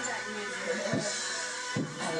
I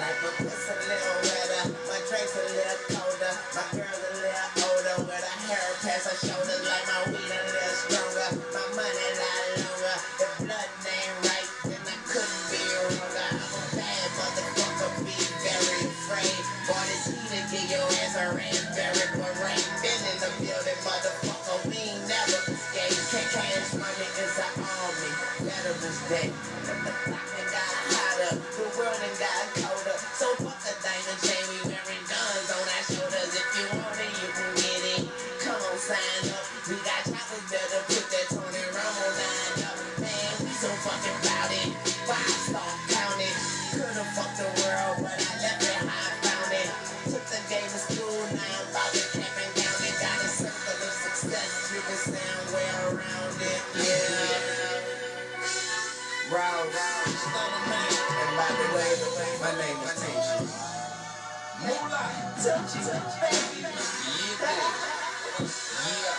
like my pussy a little wetter, my drinks a little colder, my girl's a little older, with her hair past her shoulders, like my weed a little stronger, my money a lot longer. If blood ain't right, then I couldn't be wronger. I'm a bad motherfucker, be very afraid. Boy, this heat to get your ass a rain, but rain been in the building, motherfucker. We ain't never escaped. Cash money is an army, Veterans Day. The clock done got hotter, the world done got colder. So fuck a diamond chain, we wearing guns on our shoulders. If you want it, you can get it. Come on, sign up. We got choppers better put that Tony Romo line up. Man, we so fucking bout it. 5-star counted. Could've fucked the world, but I left it how I found it. Took the game to school, now I'm about to cap and count it. Got a circle of success, you can sound way around it. Yeah. Rouse, and by the way, my name is Tangy. Moolah, touchy, baby. Yeah.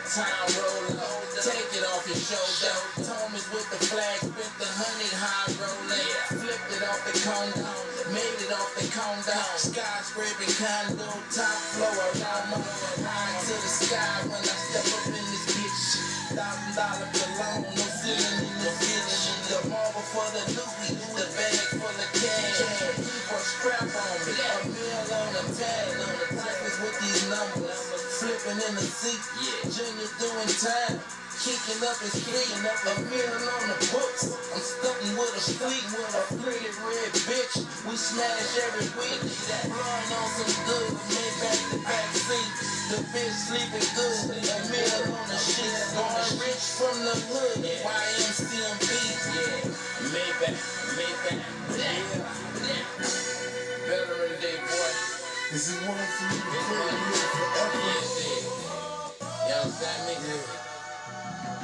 Time roller, take it off your shoulder. Thomas with the flag, spent the 100 high rolling. Flipped it off the condo, made it off the condo. Skyscraping condo, top floor around my high to the sky when I step up in this bitch. $1,000 alone, no ceiling in this bitch. The marble for the Louis, the bag full of cash. Keep a strap on me, a meal on a tag. On the breakfast with these numbers, flipping in the seat. Junior doing time, kicking up his feet. A meal on the books, I'm stunting with a fleet. A pretty red bitch, we smash every week. Blowing on some good, made back the back seat. The bitch sleeping good, a meal on the sheet. Born rich from the hood, YMCMB. Maybach, Veteran Day, boy. This is one for you to play here forever. You understand me?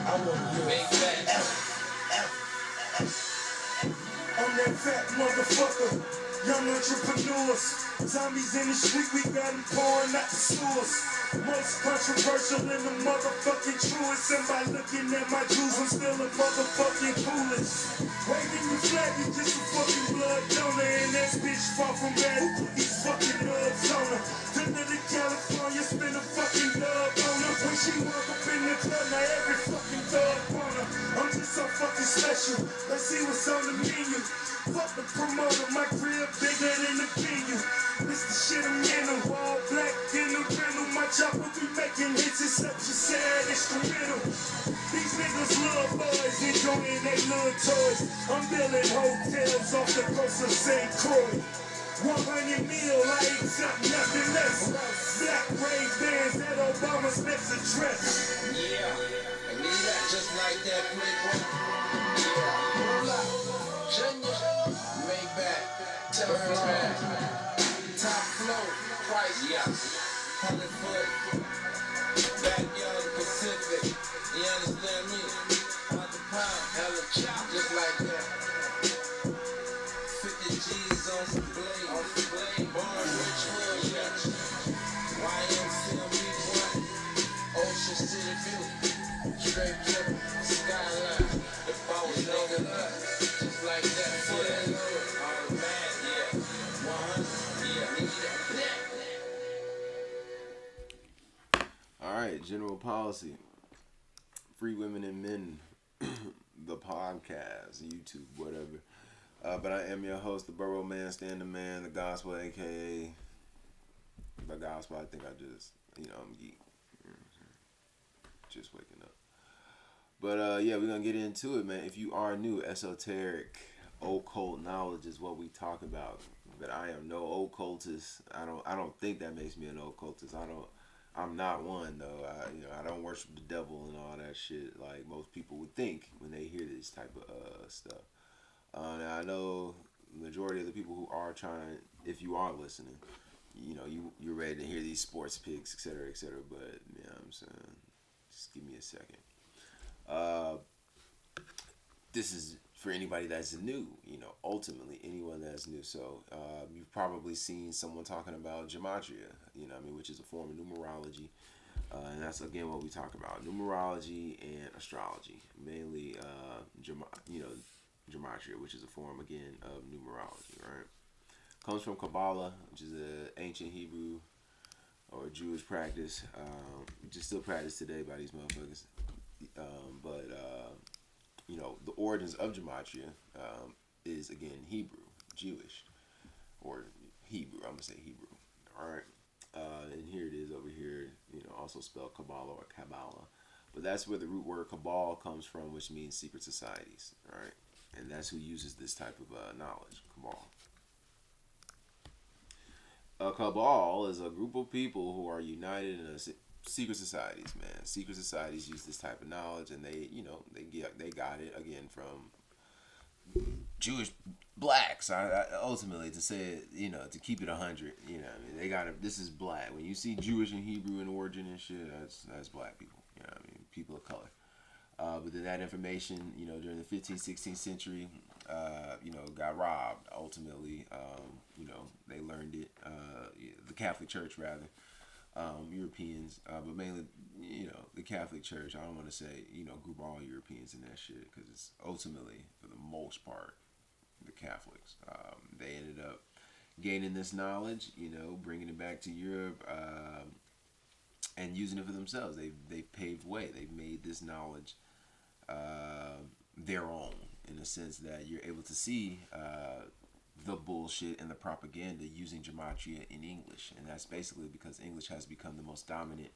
I want you Maybach. I'm that fat motherfucker. Young entrepreneurs. Zombies in the street, we got them pouring out the sewers. Most controversial in the motherfucking truest. And by looking at my jewels, I'm still a motherfucking coolest. Waving you flag, you just a fucking blood donor. And that bitch far from bad, who put these fucking nuts on her? Tender to California, spin a fucking dub on her. When she walk up in the club, now every fucking thug on her. I'm just so fucking special, let's see what's on the menu. Fuck the promoter, my crib bigger than the venue. This the shit I'm in, all black in the rental. My chopper be making hits, it's such a sad instrumental. These niggas love boys, enjoying they little toys. I'm building hotels off the coast of St. Croix. 100 mil, I accept nothing less. Black Ray-Bans at Obama's next address. Yeah, and leave that just like that, playboy. Yeah, Moolah, Junior, Maybach, Teflon, Top Flow, Price, yeah, 100 foot, Backyard Pacific, you understand me? 100 pound, hella chop, just like that. 50 G's on some blade, born rich hood, yeah. YMCMB, boy, Ocean City View, straight drip, skyline, the boss nigga, just like that, foot and load, all mad, yeah, 100, yeah. Alright, General Policy. Free Women and Men, the podcast, YouTube, whatever. But I am your host, the Borough Man, Stand the Man, the Gospel, aka the Gospel. I think I just, I'm geek. Just waking up. But yeah, we're gonna get into it, man. If you are new, esoteric, occult knowledge is what we talk about. But I am no occultist. I don't think that makes me an occultist. I'm not one though. I don't worship the devil and all that shit like most people would think when they hear this type of stuff. Now I know the majority of the people who are trying, if you are listening, you're ready to hear these sports picks, etc., etc. But you know what I'm saying, just give me a second. This is for anybody that's new. Ultimately anyone that's new. So you've probably seen someone talking about gematria. Which is a form of numerology. And that's again what we talk about: numerology and astrology. Mainly, gematria gematria, which is a form again of numerology. Right, comes from Kabbalah, which is an ancient Hebrew or Jewish practice, which is still practiced today by these motherfuckers. But you know, the origins of gematria is again Hebrew, Jewish, or Hebrew. I'm gonna say Hebrew. All right, and here it is over here. You know, also spelled Kabbalah or Kabbalah, but that's where the root word Cabal comes from, which means secret societies. All right, and that's who uses this type of knowledge, Cabal. A cabal is a group of people who are united in secret societies. Man, secret societies use this type of knowledge, and you know, they got it again from Jewish blacks. Ultimately, to say it, you know, to keep it 100, you know, I mean, they got it. This is black. When you see Jewish and Hebrew in origin and shit, that's black people. You know, what I mean, people of color. But then that information, you know, during the 15th, 16th century, you know, got robbed. Ultimately, you know, they learned it. The Catholic Church, rather, Europeans, but mainly, you know, the Catholic Church. I don't want to say, you know, group all Europeans in that shit, because it's ultimately, for the most part, the Catholics. They ended up gaining this knowledge, you know, bringing it back to Europe, and using it for themselves. They've paved way. They've made this knowledge their own, in a sense that you're able to see the bullshit and the propaganda using gematria in English, and that's basically because English has become the most dominant,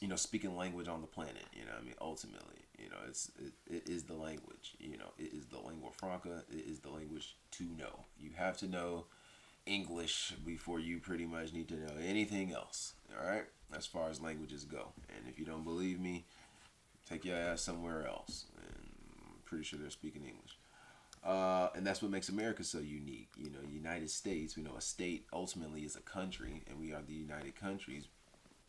you know, speaking language on the planet. You know, what I mean, ultimately, you know, it is the language. You know, it is the lingua franca. It is the language to know. You have to know English before you pretty much need to know anything else. All right, as far as languages go, and if you don't believe me, take your ass somewhere else, and I'm pretty sure they're speaking English. And that's what makes America so unique. You know, United States, we know a state ultimately is a country, and we are the United Countries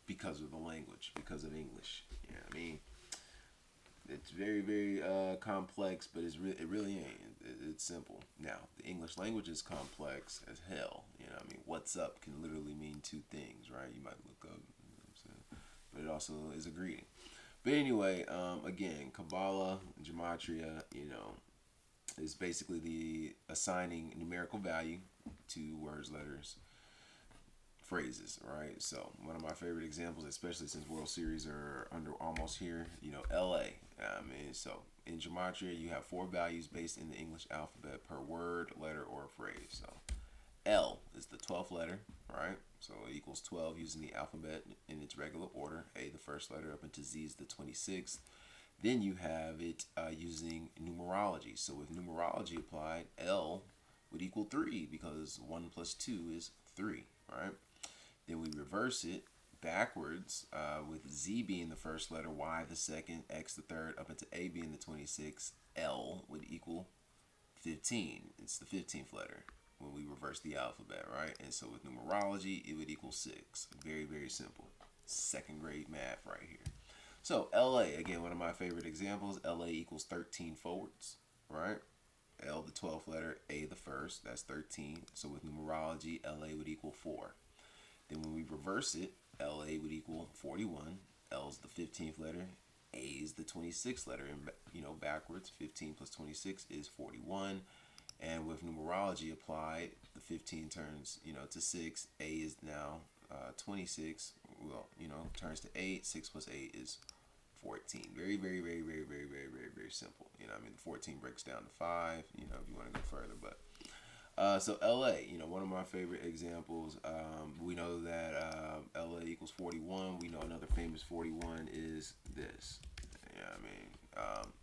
because of the language, because of English. You know what I mean? It's very, very complex, but it really ain't. It's simple. Now, the English language is complex as hell. You know what I mean? What's up can literally mean two things, right? You might look up, you know what I'm saying? But it also is a greeting. But anyway, again, Kabbalah, gematria, you know, is basically the assigning numerical value to words, letters, phrases, right? So one of my favorite examples, especially since World Series are under almost here, you know, LA. I mean, so in gematria, you have 4 values based in the English alphabet per word, letter, or phrase. So L is the 12th letter, right? So it equals 12 using the alphabet in its regular order. A, the first letter, up into Z is the 26th. Then you have it using numerology. So with numerology applied, L would equal 3 because 1 plus 2 is 3, right? Then we reverse it backwards with Z being the first letter, Y the second, X the third, up into A being the 26th. L would equal 15. It's the 15th letter when we reverse the alphabet, right? And so with numerology, it would equal 6. Very, very simple. Second grade math right here. So LA, again, one of my favorite examples. LA equals 13 forwards, right? L, the 12th letter, A, the first, that's 13. So with numerology, LA would equal 4. Then when we reverse it, LA would equal 41. L's the 15th letter, A is the 26th letter, and you know, backwards, 15 plus 26 is 41. And with numerology applied, the 15 turns, you know, to 6. A is now 26. Well, you know, turns to 8. 6 plus 8 is 14. Very, very, very, very, very, very, very, very simple. You know, I mean, 14 breaks down to 5. You know, if you want to go further, but so LA, you know, one of my favorite examples. We know that LA equals 41. We know another famous 41 is this. You know what I mean?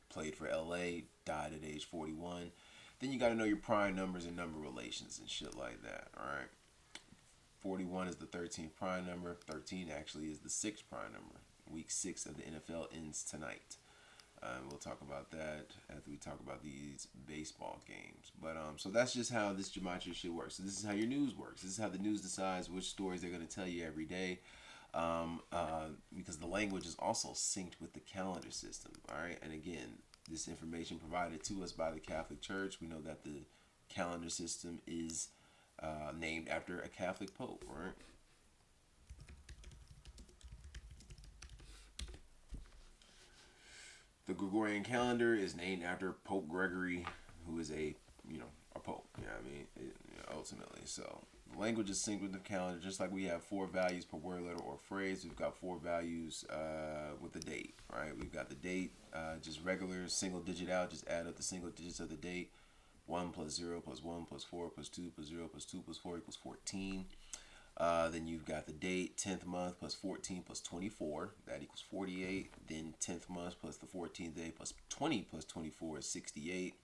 Played for LA, died at age 41. Then you got to know your prime numbers and number relations and shit like that. All right. 41 is the 13th prime number. 13 actually is the 6th prime number. Week 6 of the NFL ends tonight. We'll talk about that after we talk about these baseball games. But so that's just how this gematria shit works. So this is how your news works. This is how the news decides which stories they're going to tell you every day. Because the language is also synced with the calendar system. All right. And again, this information provided to us by the Catholic Church. We know that the calendar system is named after a Catholic pope, right? The Gregorian calendar is named after Pope Gregory, who is a pope. You know what I mean? Ultimately, so language is synced with the calendar, just like we have four values per word, letter, or phrase. We've got four values with the date, right? We've got the date, just regular single digit out. Just add up the single digits of the date. 1 plus 0 plus 1 plus 4 plus 2 plus 0 plus 2 plus 4 equals 14. Then you've got the date, 10th month plus 14 plus 24. That equals 48. Then 10th month plus the 14th day plus 20 plus 24 is 68.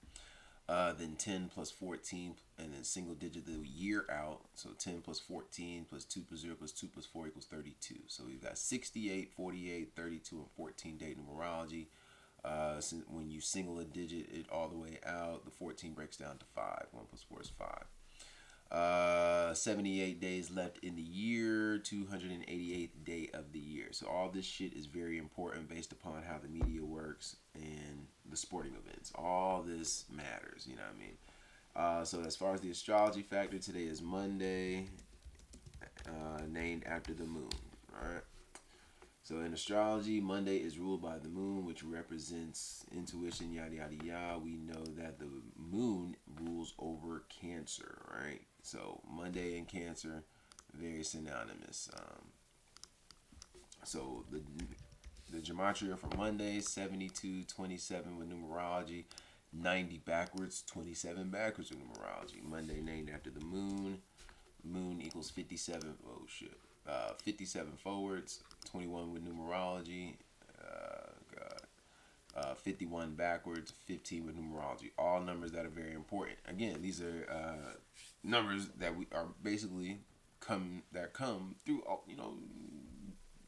Then 10 plus 14, and then single digit the year out. So 10 plus 14 plus 2 plus 0 plus 2 plus 4 equals 32. So we've got 68, 48, 32, and 14 date numerology. When you single a digit it all the way out, the 14 breaks down to 5. 1 plus 4 is 5. 78 days left in the year, 288th day of the year. So all this shit is very important based upon how the media works and the sporting events. All this matters, you know what I mean? So as far as the astrology factor, today is Monday, named after the moon, alright? So in astrology, Monday is ruled by the moon, which represents intuition, yada, yada, yada. We know that the moon rules over Cancer, right? So Monday and Cancer, very synonymous. So the gematria for Monday, 72, 27 with numerology, 90 backwards, 27 backwards with numerology. Monday named after the moon. Moon equals 57. Oh shit. 57 forwards, 21 with numerology, 51 backwards, 15 with numerology. All numbers that are very important. Again, these are numbers that we are basically come through,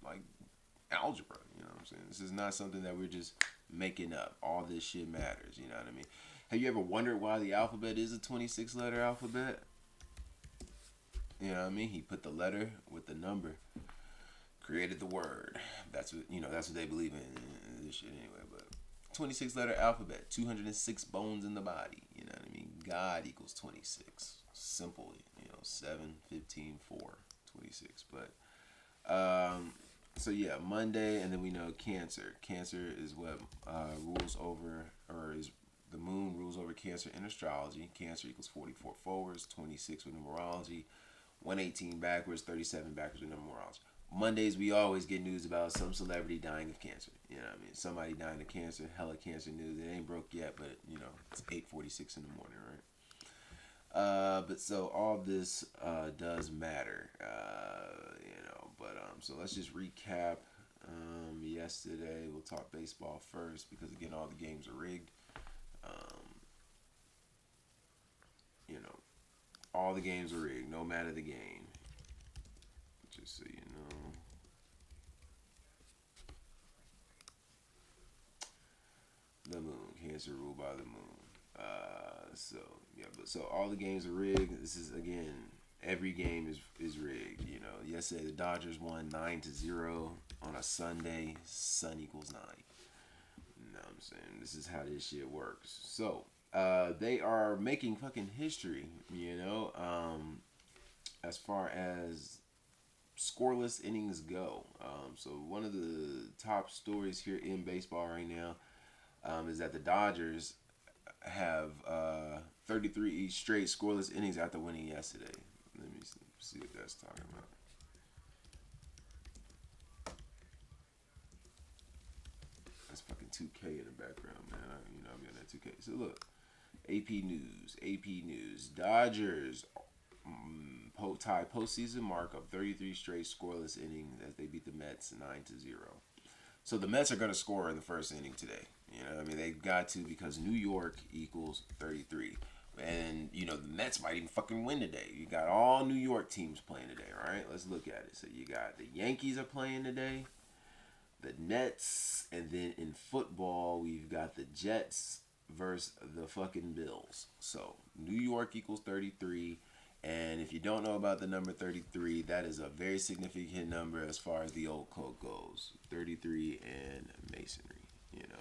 like algebra. You know what I'm saying? This is not something that we're just making up. All this shit matters. You know what I mean? Have you ever wondered why the alphabet is a 26-letter alphabet? You know what I mean? He put the letter with the number, created the word. That's what that's what they believe in this shit anyway. But 26-letter alphabet, 206 bones in the body. You know what I mean? God equals 26. Simple, 7, 15, 4, 26. But so yeah, Monday, and then we know Cancer. Cancer is what rules over, or is the moon rules over Cancer in astrology. Cancer equals 44 forwards, 26 with numerology. 118 backwards, 37 backwards with numerology. Mondays, we always get news about some celebrity dying of cancer. You know what I mean? Somebody dying of cancer, hella cancer news. It ain't broke yet, but, it's 8:46 in the morning, right? But so all this does matter, so let's just recap yesterday. We'll talk baseball first because, again, all the games are rigged. All the games are rigged, no matter the game. Just so you know. The moon, Cancer ruled by the moon. So all the games are rigged. This is, again, every game is rigged. Yesterday the Dodgers won 9-0 on a Sunday. Sun equals 9. You know what I'm saying? This is how this shit works. So they are making fucking history, as far as scoreless innings go. So one of the top stories here in baseball right now is that the Dodgers have 33 straight scoreless innings after winning yesterday. Let me see what that's talking about. That's fucking 2K in the background, man. I'm getting that 2K. So look. AP News. Dodgers tie postseason mark of 33 straight scoreless innings as they beat the Mets 9-0. So the Mets are going to score in the first inning today. They've got to, because New York equals 33. And, the Mets might even fucking win today. You got all New York teams playing today, right? Let's look at it. So you got the Yankees are playing today, the Nets, and then in football, we've got the Jets versus the fucking Bills. So New York equals 33, and if you don't know about the number 33, that is a very significant number as far as the old code goes. 33 and masonry.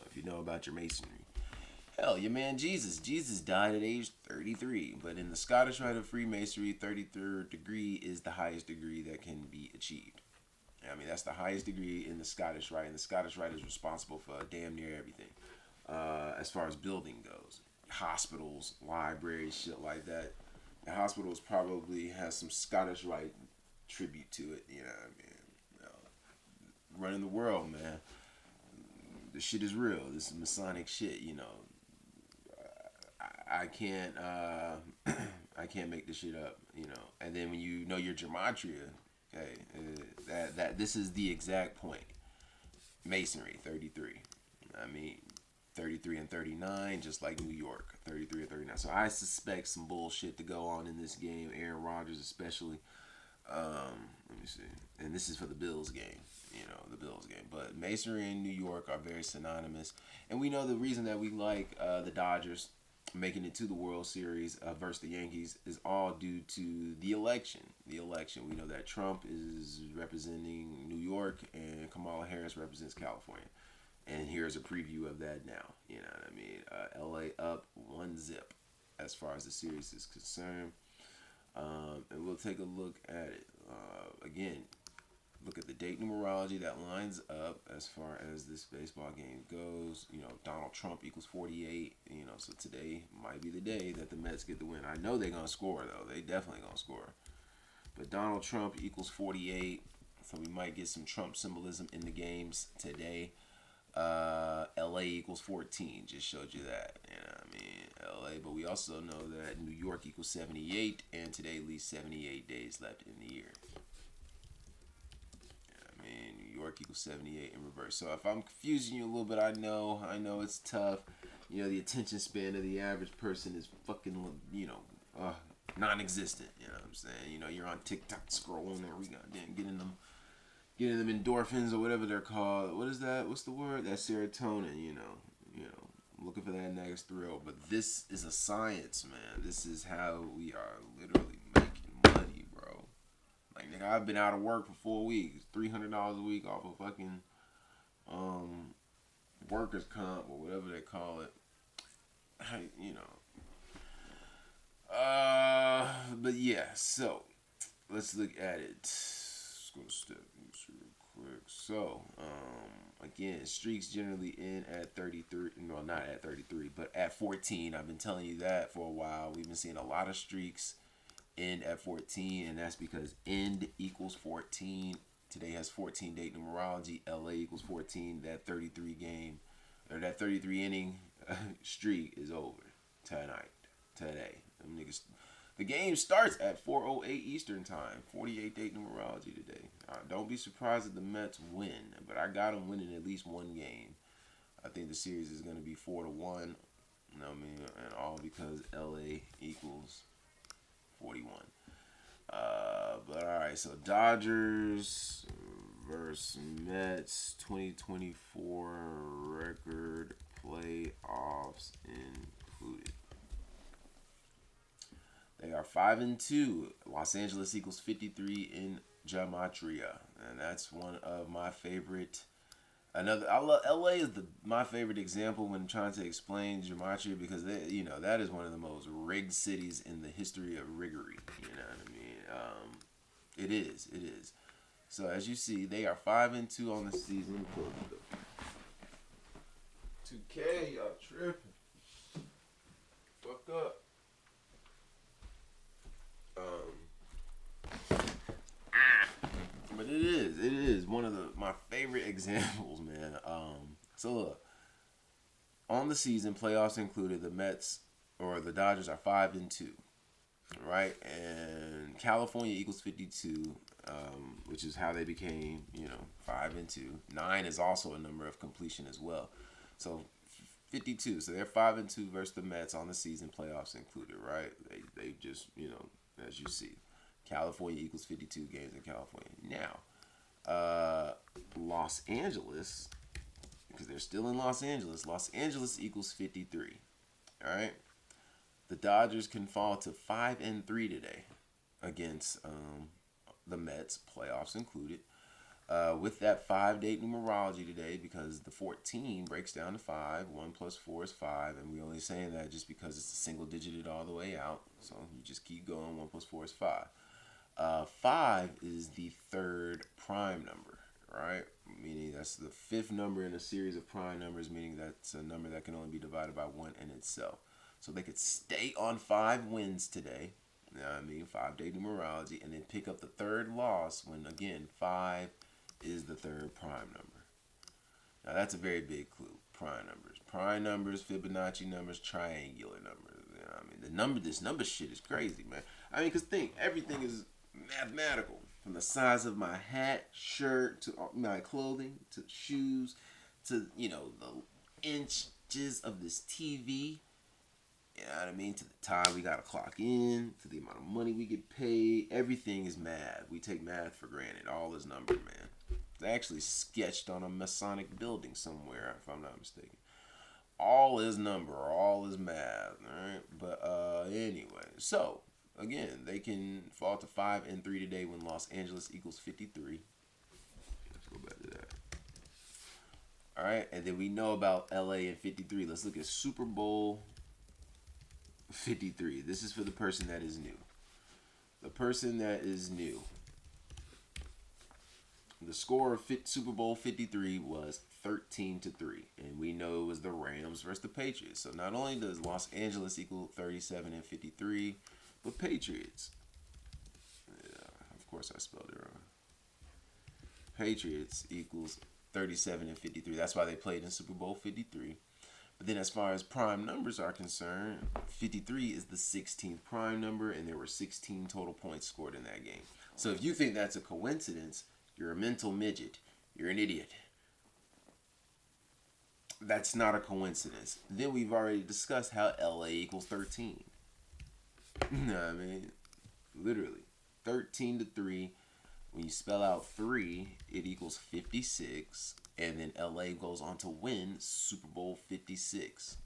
If you know about your masonry. Hell, your man Jesus died at age 33, but in the Scottish Rite of Freemasonry, 33rd degree is the highest degree that can be achieved. I mean, that's the highest degree in the Scottish Rite, and the Scottish Rite is responsible for damn near everything as far as building goes. Hospitals, libraries, shit like that. The hospitals probably has some Scottish Rite tribute to it. You know what I mean? Running the world, man. The shit is real. This is Masonic shit. You know, I can't I can't make this shit up. You know, and then when you know your gematria, okay, that this is the exact point. Masonry 33. I mean, 33 and 39, just like New York, 33 and 39. So I suspect some bullshit to go on in this game. Aaron Rodgers especially. Let me see. And this is for the Bills game. You know, the Bills game. But Masonry and New York are very synonymous. And we know the reason that we like the Dodgers making it to the World Series versus the Yankees is all due to the election. The election. We know that Trump is representing New York and Kamala Harris represents California. And here's a preview of that now. You know what I mean? LA up 1-0 as far as the series is concerned. And we'll take a look at it. Again, look at the date numerology that lines up as far as this baseball game goes. You know, Donald Trump equals 48. You know, so today might be the day that the Mets get the win. I know they're going to score, though. They definitely going to score. But Donald Trump equals 48. So we might get some Trump symbolism in the games today. LA equals 14. Just showed you that. You know what I mean? LA. But we also know that New York equals 78. And today leaves 78 days left in the year. New York equals 78 in reverse. So if I'm confusing you a little bit, I know it's tough. You know, the attention span of the average person is fucking, you know, non-existent. You know what I'm saying? You know, you're on TikTok scrolling and getting them endorphins or whatever they're called. What is that? What's the word? That's serotonin. You know, looking for that next thrill. But this is a science, man. This is how we are literally making money, bro. Like, nigga, I've been out of work for 4 weeks. $300 a week off of fucking workers' comp or whatever they call it. You know. But yeah, so let's look at it. Let's go to step real quick. So, again, streaks generally end at 33. No, not at 33, but at 14. I've been telling you that for a while. We've been seeing a lot of streaks end at 14, and that's because end equals 14. Today has 14 date numerology. LA equals 14. That 33 game, or that 33 inning streak is over today. Them niggas, the game starts at 4:08 Eastern time. 48 date numerology today. Don't be surprised if the Mets win, but I got them winning at least one game. I think the series is going to be 4-1. You know what I mean? And all because LA equals 41. But alright, so Dodgers versus Mets 2024 record, playoffs included. They are 5-2. Los Angeles equals 53 in gematria, and that's one of my favorite. LA is my favorite example when trying to explain gematria, because that is one of the most rigged cities in the history of riggery. You know what I mean? It is. So as you see, they are 5-2 on the season. 2K, y'all tripping. Fuck up. But it is one of my favorite examples, man. So look, on the season, playoffs included, the Mets or the Dodgers are 5-2, right? And California equals 52, which is how they became, 5-2. 9 is also a number of completion as well. So 52. So they're 5-2 versus the Mets on the season, playoffs included, right? They just, as you see. California equals 52 games in California. Now, Los Angeles, because they're still in Los Angeles equals 53. All right? The Dodgers can fall to 5-3 today against the Mets, playoffs included. With that 5-date numerology today, because the 14 breaks down to 5. 1 plus 4 is 5, and we're only saying that just because it's a single digited all the way out. So you just keep going. 1 plus 4 is 5. 5 is the third prime number. right? Meaning that's the fifth number in a series of prime numbers, meaning that's a number that can only be divided by 1 in itself. So they could stay on 5 wins today, you know what I mean, 5-day numerology, and then pick up the third loss when, again, 5 is the third prime number. Now that's a very big clue. Prime numbers, Fibonacci numbers, triangular numbers. You know what I mean, this number shit is crazy, man. I mean, cause think everything is mathematical, from the size of my hat, shirt, to my clothing, to shoes, to the inches of this TV. You know what I mean? To the time we gotta clock in, to the amount of money we get paid. Everything is math. We take math for granted. All is number, man. It's actually sketched on a Masonic building somewhere, if I'm not mistaken. All is number, all is math, alright? But anyway, so again, they can fall to 5-3 today when Los Angeles equals 53. Let's go back to that. Alright, and then we know about LA and 53. Let's look at Super Bowl 53. This is for the person that is new. The person that is new. The score of Super Bowl 53 was 13-3, and we know it was the Rams versus the Patriots. So not only does Los Angeles equal 37-53, but Patriots. Yeah, of course I spelled it wrong. Patriots equals 37-53. That's why they played in Super Bowl 53. But then as far as prime numbers are concerned, 53 is the 16th prime number, and there were 16 total points scored in that game. So if you think that's a coincidence, you're a mental midget. You're an idiot. That's not a coincidence. Then we've already discussed how LA equals 13. You know what I mean? Literally. 13-3. When you spell out 3, it equals 56. And then LA goes on to win Super Bowl 56.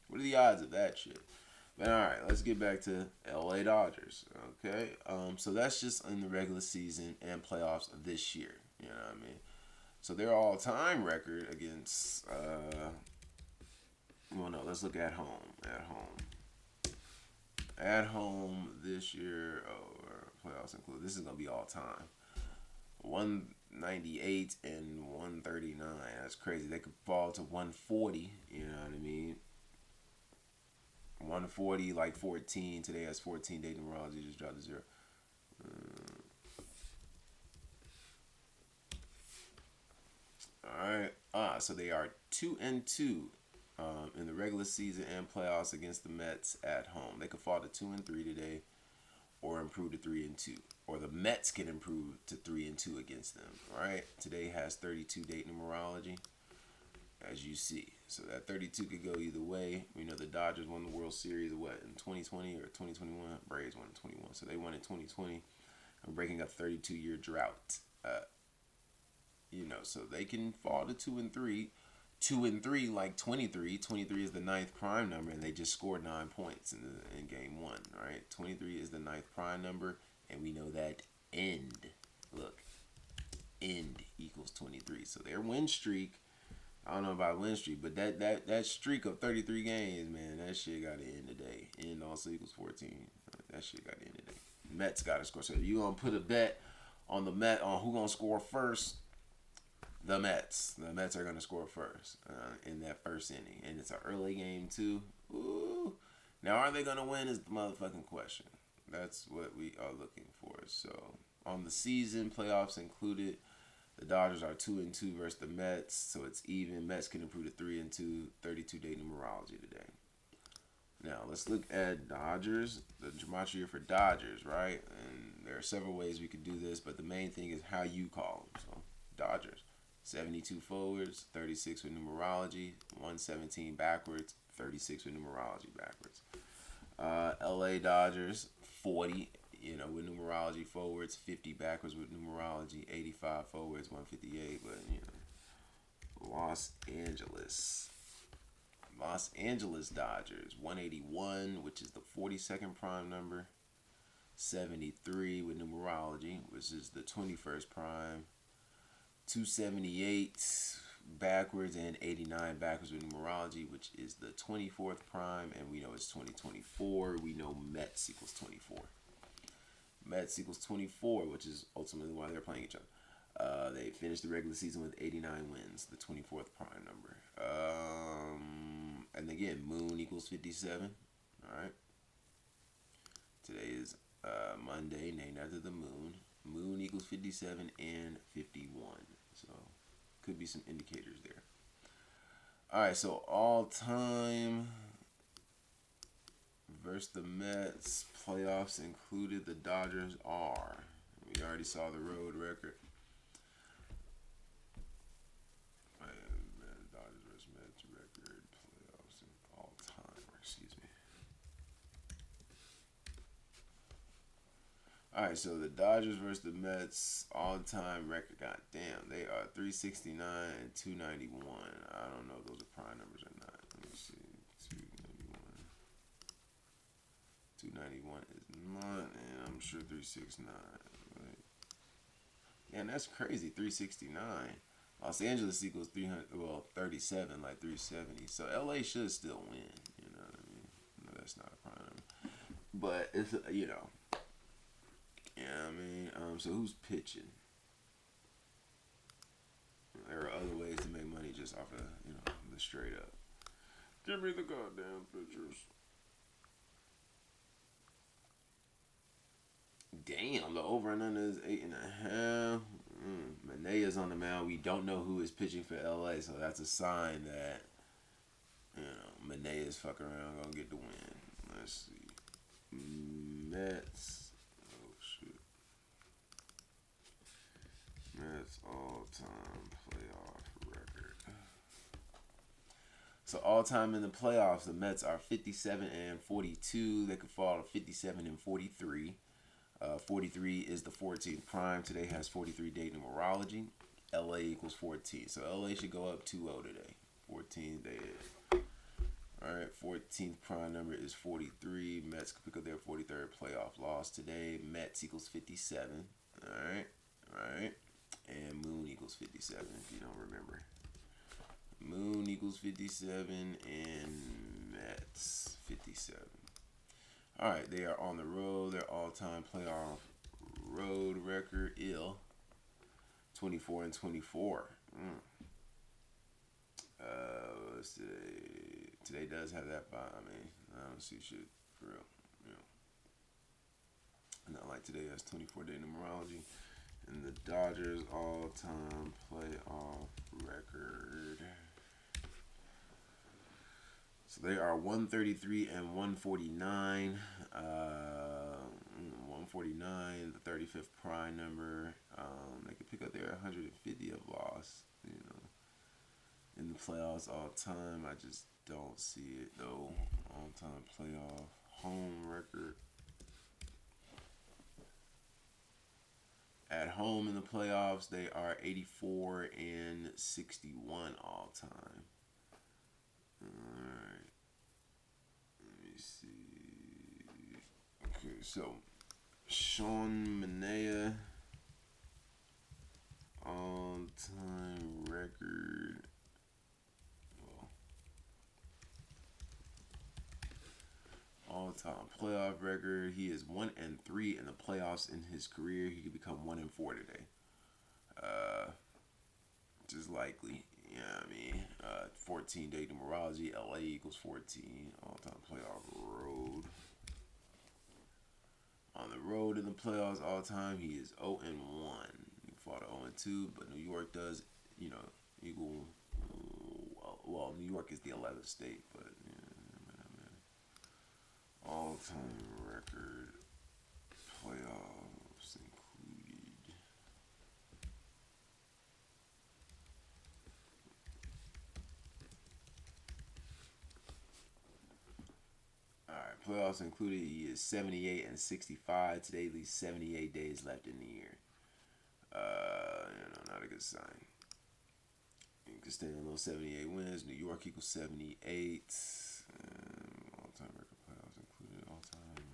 What are the odds of that shit? But alright, let's get back to LA Dodgers. Okay? So that's just in the regular season and playoffs this year. You know what I mean? So their all-time record against let's look at home. At home this year, playoffs include, this is gonna be all-time. 198 and 139. That's crazy. They could fall to 140, you know what I mean? 140, like 14. Today has 14 day numerology, just dropped to 0. Alright. So they are 2-2 in the regular season and playoffs against the Mets at home. They could fall to 2-3 today, or improve to 3-2. Or the Mets can improve to 3-2 against them. Alright. Today has 32 date numerology, as you see. So that 32 could go either way. We know the Dodgers won the World Series in 2020 or 2021. Braves won in 21. So they won in 2020. I'm breaking a 32-year drought. So they can fall to 2-3. 2-3 like 23. 23 is the 9th prime number, and they just scored 9 points in game 1. Right? 23 is the 9th prime number, and we know that end. Look, end equals 23. So their win streak, I don't know about win streak, but that streak of 33 games, man, that shit got to end today. End also equals 14. That shit got to end today. Mets got to score. So if you gonna put a bet on on who gonna score first, the Mets. The Mets are gonna score first in that first inning, and it's an early game too. Ooh. Now are they gonna win is the motherfucking question. That's what we are looking for. So on the season, playoffs included, the Dodgers are 2-2 versus the Mets, so it's even. Mets can improve to 3-2, 32-day numerology today. Now, let's look at Dodgers, the gematria for Dodgers, right? And there are several ways we could do this, but the main thing is how you call them. So, Dodgers, 72 forwards, 36 with numerology, 117 backwards, 36 with numerology backwards. LA Dodgers, 40 with numerology forwards, 50 backwards with numerology, 85 forwards, 158, but Los Angeles Dodgers, 181, which is the 42nd prime number, 73 with numerology, which is the 21st prime, 278 backwards, and 89 backwards with numerology, which is the 24th prime, and we know it's 2024. We know Mets equals 24. Mets equals 24, which is ultimately why they're playing each other. They finished the regular season with 89 wins, the 24th prime number. And again, moon equals 57. All right. Today is Monday, named after the moon. Moon equals 57 and 51. So, could be some indicators there. All right, so all time versus the Mets playoffs included. The Dodgers are. We already saw the road record. Dodgers versus Mets record playoffs all time. Excuse me. All right, so the Dodgers versus the Mets all-time record. God damn, they are 369 and 291. I don't know if those are prime numbers or not. Let me see. 291. 291 is not, and I'm sure 369. Right? Yeah, and that's crazy. 369. Los Angeles equals 300. Well, 37, like 370. So LA should still win. You know what I mean? No, that's not a prime number. But it's you know. Yeah, I mean, so who's pitching? There are other ways to make money just off of, the straight up. Give me the goddamn pitchers. Damn, the over and under is 8.5. Manea's on the mound. We don't know who is pitching for LA, so that's a sign that, Manea's fucking around gonna get the win. Let's see. Mets. Mets all-time playoff record. So all-time in the playoffs, the Mets are 57 and 42. They could fall to 57 and 43. 43 is the 14th prime. Today has 43 date numerology. LA equals 14. So LA should go up 2-0 today. 14 day. Alright, 14th prime number is 43. Mets could pick up their 43rd playoff loss today. Mets equals 57. Alright. And moon equals 57 if you don't remember. Moon equals 57 and Mets 57. Alright, they are on the road. Their all-time playoff road record, 24 and 24. What's today? Today does have that by. I mean, I don't see shit for real. Not like today has 24 day numerology. And the Dodgers all-time playoff record. So they are 133 and 149. 149, the 35th prime number. They could pick up their 150 of loss, in the playoffs all time. I just don't see it though. All-time playoff home record. At home in the playoffs, they are 84 and 61 all time. Alright. Let me see. Okay, so Sean Manaea, all-time record. All-time playoff record. He is 1-3 in the playoffs in his career. He could become 1-4 today. Just likely. Yeah, I mean, 14 day numerology. LA equals 14. All-time playoff road. On the road in the playoffs all time, he is 0-1. He fought 0-2, but New York does, equal. Well, New York is the 11th state, but all-time record playoffs included. Alright, playoffs included. He is 78 and 65. Today leaves 78 days left in the year. Not a good sign. You can stay on those 78 wins. New York equals 78. All-time record playoffs included. All-time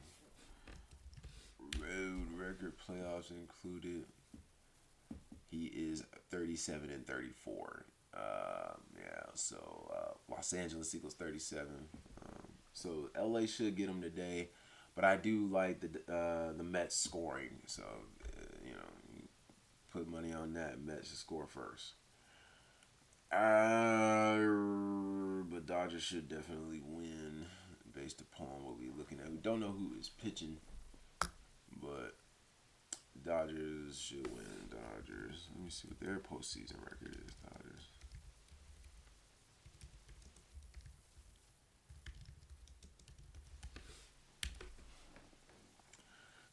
road record playoffs included. He is 37 and 34. So Los Angeles equals 37. So LA should get him today, but I do like the Mets scoring. So put money on that. Mets to score first. But Dodgers should definitely win based upon what we're looking at. We don't know who is pitching, but Dodgers should win. Dodgers. Let me see what their postseason record is. Dodgers.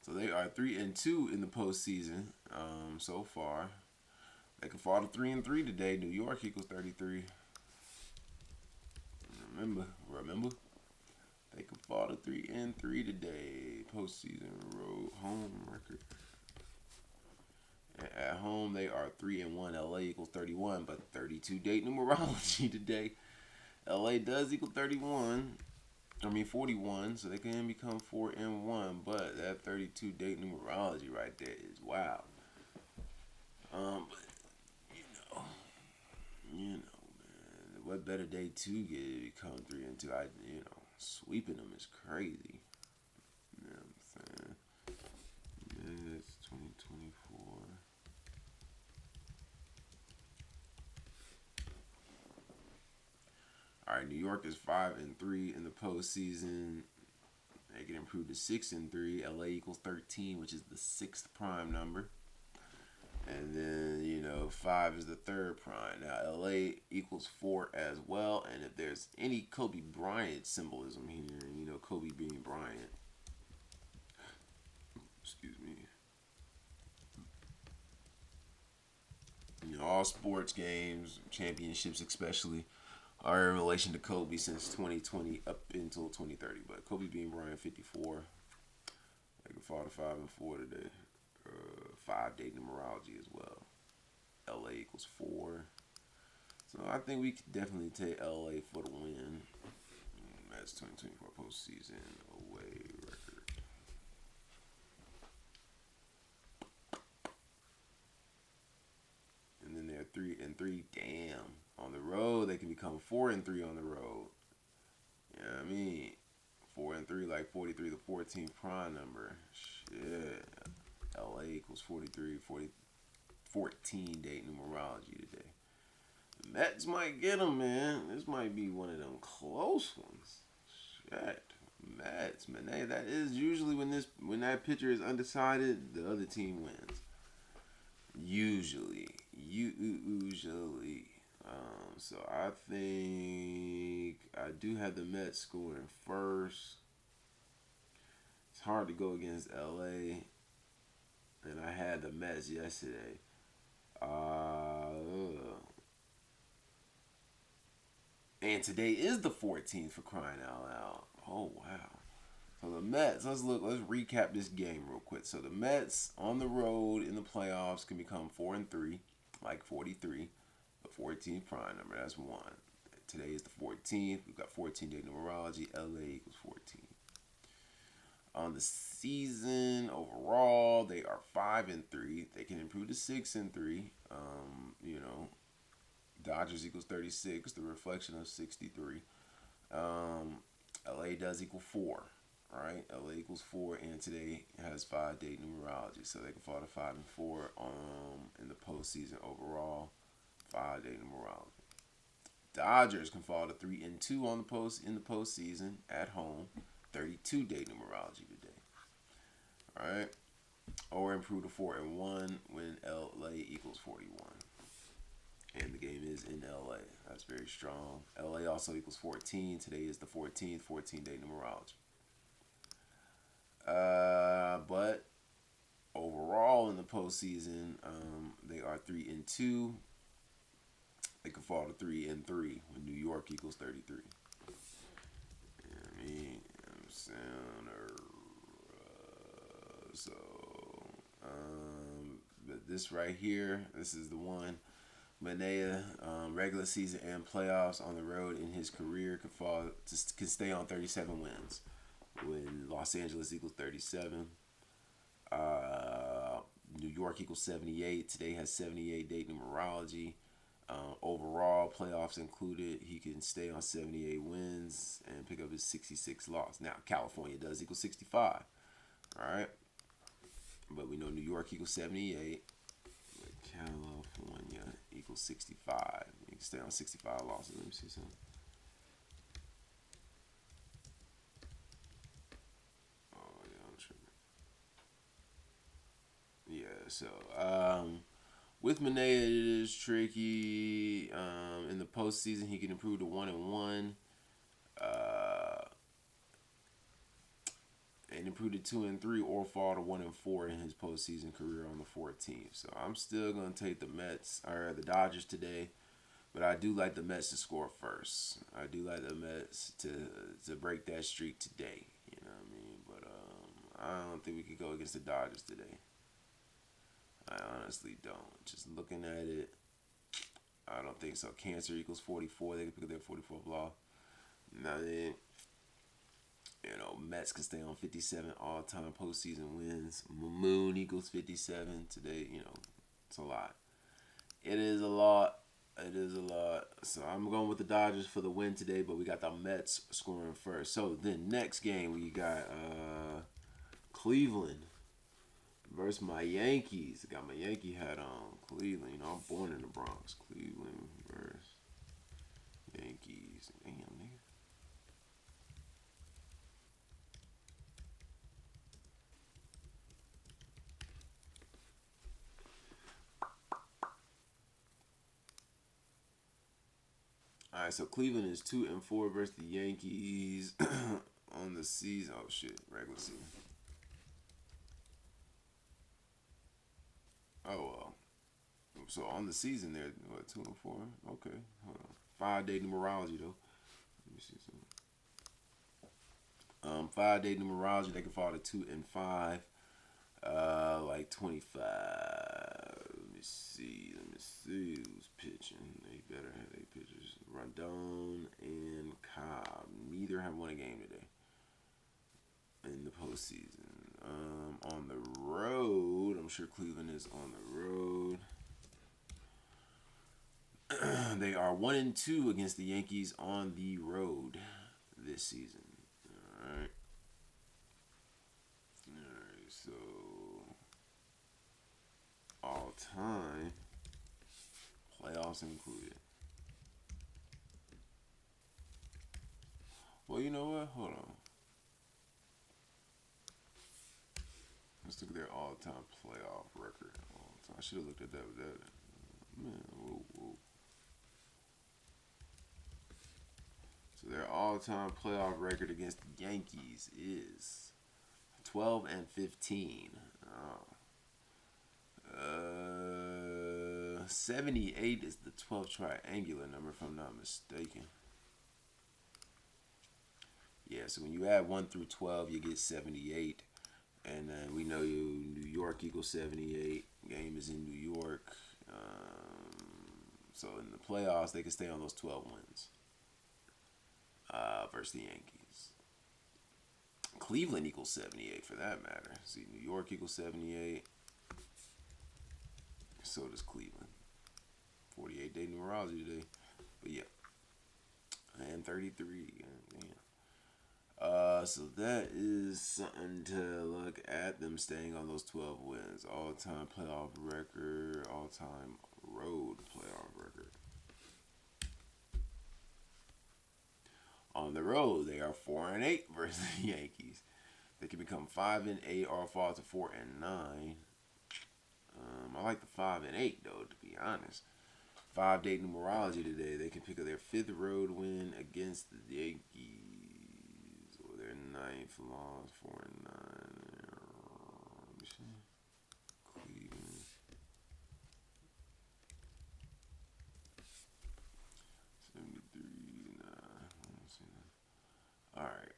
So they are 3-2 in the postseason so far. They can fall to 3-3 today. New York equals 33. Remember, they can fall to 3-3 today. Postseason road home record. At home they are 3-1. LA equals 31, but 32 date numerology today. LA does equal 41, so they can become 4-1. But that 32 date numerology right there is wild. But you know, man, what better day to get to become 3-2? Sweeping them is crazy. You know what I'm saying? Yeah, it's 2024. All right, New York is 5-3 in the postseason. They can improve to 6-3. LA equals 13, which is the sixth prime number. And then, 5 is the third prime. Now, LA equals 4 as well. And if there's any Kobe Bryant symbolism here, Kobe being Bryant. Excuse me. All sports games, championships especially, are in relation to Kobe since 2020 up until 2030. But Kobe being Bryant, 54. They can fall to 5-4 today. 5-day numerology as well. LA equals 4. So I think we could definitely take LA for the win. That's 2024 postseason away record. And then they're 3-3. Damn. On the road, they can become 4-3 on the road. You know what I mean? 4-3, like 43, the 14th prime number. Shit. LA equals 43, 14 date numerology today. Mets might get them, man. This might be one of them close ones. Shit. Mets, man. Hey, that is usually when that pitcher is undecided, the other team wins. Usually. So I think I do have the Mets scoring first. It's hard to go against LA. And I had the Mets yesterday. And today is the 14th for crying out loud. Oh, wow. So the Mets, let's recap this game real quick. So the Mets on the road in the playoffs can become 4-3, like 43. The 14th prime number, that's 1. Today is the 14th. We've got 14-day numerology. LA equals 14. On the season overall, they are 5-3. They can improve to 6-3. Dodgers equals 36, the reflection of 63. LA does equal 4. All right, LA equals 4, and today has 5-day numerology, so they can fall to 5-4 in the postseason overall. 5-day numerology. Dodgers can fall to 3-2 in the postseason at home. 32-day numerology today. All right, or improve to 4-1 when LA equals 41. And the game is in LA. That's very strong. LA also equals 14. Today is the 14th, 14-day numerology. But overall in the postseason, they are 3-2. They can fall to 3-3 when New York equals 33. But this right here, this is the one. Manaea, regular season and playoffs on the road in his career can stay on 37 wins. When Los Angeles equals 37, New York equals 78. Today has 78 date numerology. Overall, playoffs included, he can stay on 78 wins and pick up his 66 loss. Now, California does equal 65. All right. But we know New York equals 78. California equals 65. You can stay on 65 losses. Let me see something. Oh yeah, I'm tripping. Yeah, so with Minaya, it is tricky. In the postseason, he can improve to 1-1, and improve to 2-3, or fall to 1-4 in his postseason career on the 14th. So I'm still gonna take the Mets or the Dodgers today, but I do like the Mets to score first. I do like the Mets to break that streak today. You know what I mean? But I don't think we could go against the Dodgers today. I honestly don't. Just looking at it, I don't think so. Cancer equals 44. They can pick up their 44th law. Now then, Mets can stay on 57 all-time postseason wins. Moon equals 57 today. It's a lot. It is a lot. It is a lot. So I'm going with the Dodgers for the win today, but we got the Mets scoring first. So then next game we got Cleveland versus my Yankees. I got my Yankee hat on. Cleveland. I'm born in the Bronx. Cleveland versus Yankees. Damn, nigga. All right, so Cleveland is 2-4 versus the Yankees on the season. Oh shit, regular season. Oh well. So on the season, they're what, 2-4? Okay, hold on. 5-day numerology though. Let me see something. 5-day numerology, they can fall to 2-5. Like 25. Let me see. Who's pitching. They better have their pitchers. Rondon and Cobb. Neither have won a game today in the postseason. On the road, I'm sure Cleveland is on the road. They are 1-2 against the Yankees on the road this season. All right. So all time, playoffs included. Well, you know what? Hold on. Let's look at their all-time playoff record. I should have looked at that with that. Man, whoa. So their all-time playoff record against the Yankees is 12-15. 78 is the 12th triangular number, if I'm not mistaken. Yeah, so when you add 1 through 12, you get 78. And then we know New York equals 78. Game is in New York. So in the playoffs, they can stay on those 12 wins versus the Yankees. Cleveland equals 78 for that matter. See, New York equals 78. So does Cleveland. 48-day numerology today. But yeah. And 33. Damn. So that is something to look at, them staying on those 12 wins. All-time playoff record. All-time road playoff record. On the road, they are 4-8 versus the Yankees. They can become 5-8 or fall to 4-9. I like the 5-8 though, to be honest. 5-day numerology today. They can pick up their 5th road win against the Yankees, or their 9th loss, 4-9. Let me see. Cleveland. 73. Nah, I don't see that. All right.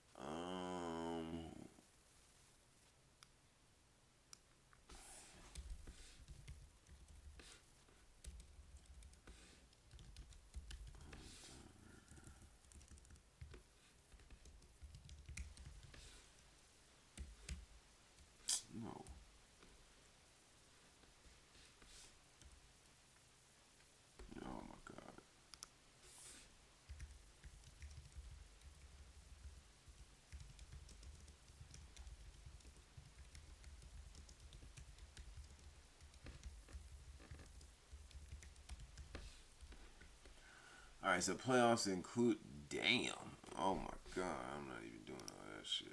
All right, so playoffs include. Damn. Oh my god, I'm not even doing all that shit.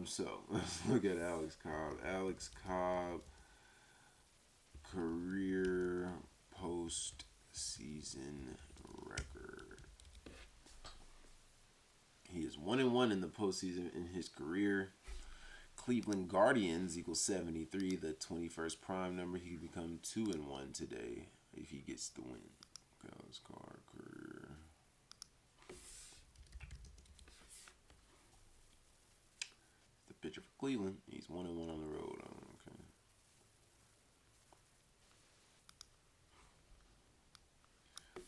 So let's look at Alex Cobb. Alex Cobb career postseason record. He is 1-1 in the postseason in his career. Cleveland Guardians equals 73, the 21st prime number. He could become 2-1 today if he gets the win. Alex Cobb career. The pitcher for Cleveland. He's 1-1 on the road. Okay.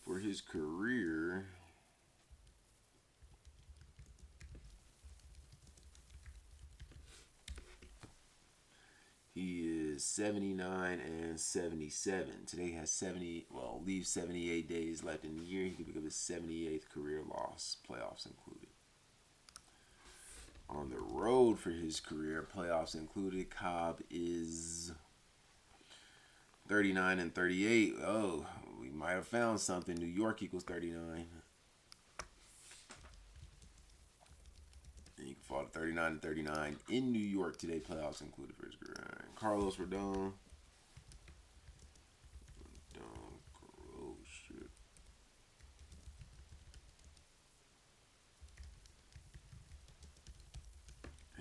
For his career, he is 79-77. Today has 70. Well, leaves 78 days left in the year. He could pick up his 78th career loss, playoffs included. On the road for his career, playoffs included, Cobb is 39-38. Oh, we might have found something. New York equals 39. And you can fall to 39-39 in New York today. Playoffs included for his career. Carlos Rodon. Gross shit.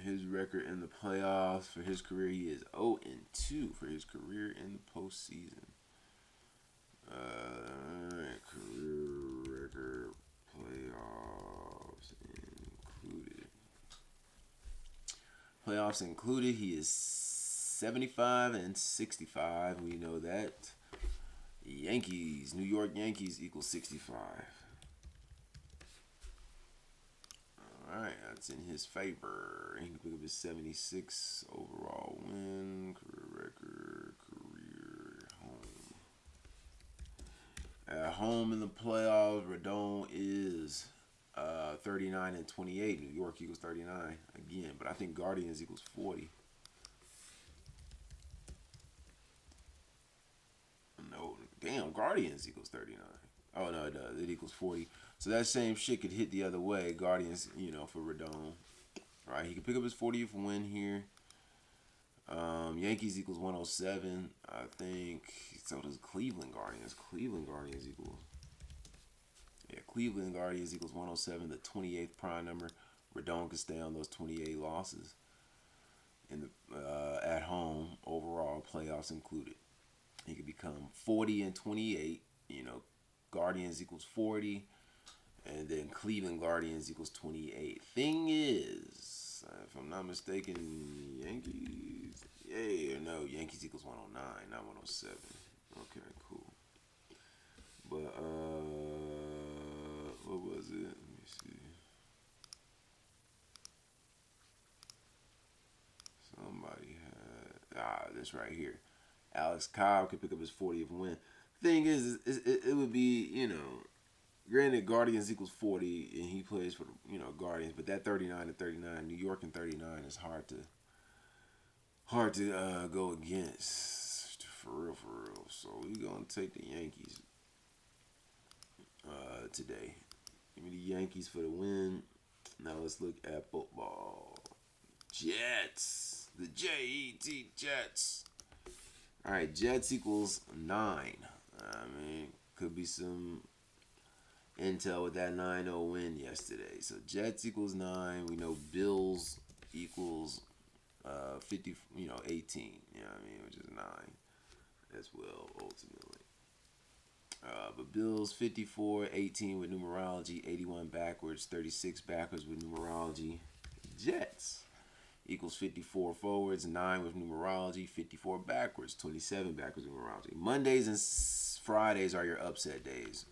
His record in the playoffs for his career, he is 0-2 for his career in the postseason. Career record, playoffs included. Playoffs included, he is 75-65. We know that. Yankees, New York Yankees equals 65. Alright, that's in his favor. He can pick up his 76 overall win, career record, career home. At home in the playoffs, Rodon is 39-28. New York equals 39 again, but I think Guardians equals 40. No, damn, Guardians equals 39. Oh no, it does. It equals 40. So that same shit could hit the other way. Guardians, for Rodon. Right, he could pick up his 40th win here. Yankees equals 107. I think so does Cleveland Guardians. Cleveland Guardians equals. Yeah, Cleveland Guardians equals 107, the 28th prime number. Rodon could stay on those 28 losses in the at home overall, playoffs included. He could become 40-28. Guardians equals 40, and then Cleveland Guardians equals 28. Thing is, if I'm not mistaken, Yankees. Yankees equals 109, not 107. Okay, cool. But what was it? Let me see. Somebody had this right here. Alex Cobb could pick up his 40th win. Thing is, it would be, granted Guardians equals 40 and he plays for the, Guardians, but that 39-39, New York and 39 is hard to go against, for real. So we gonna take the Yankees today. Give me the Yankees for the win. Now let's look at football. Jets, the J-E-T Jets. All right, Jets equals 9. Could be some intel with that 9-0 win yesterday. So Jets equals 9. We know Bills equals 50, 18. Which is 9 as well, ultimately. But Bills 54, 18 with numerology, 81 backwards, 36 backwards with numerology. Jets equals 54 forwards, 9 with numerology, 54 backwards, 27 backwards with numerology. Mondays and Fridays are your upset days.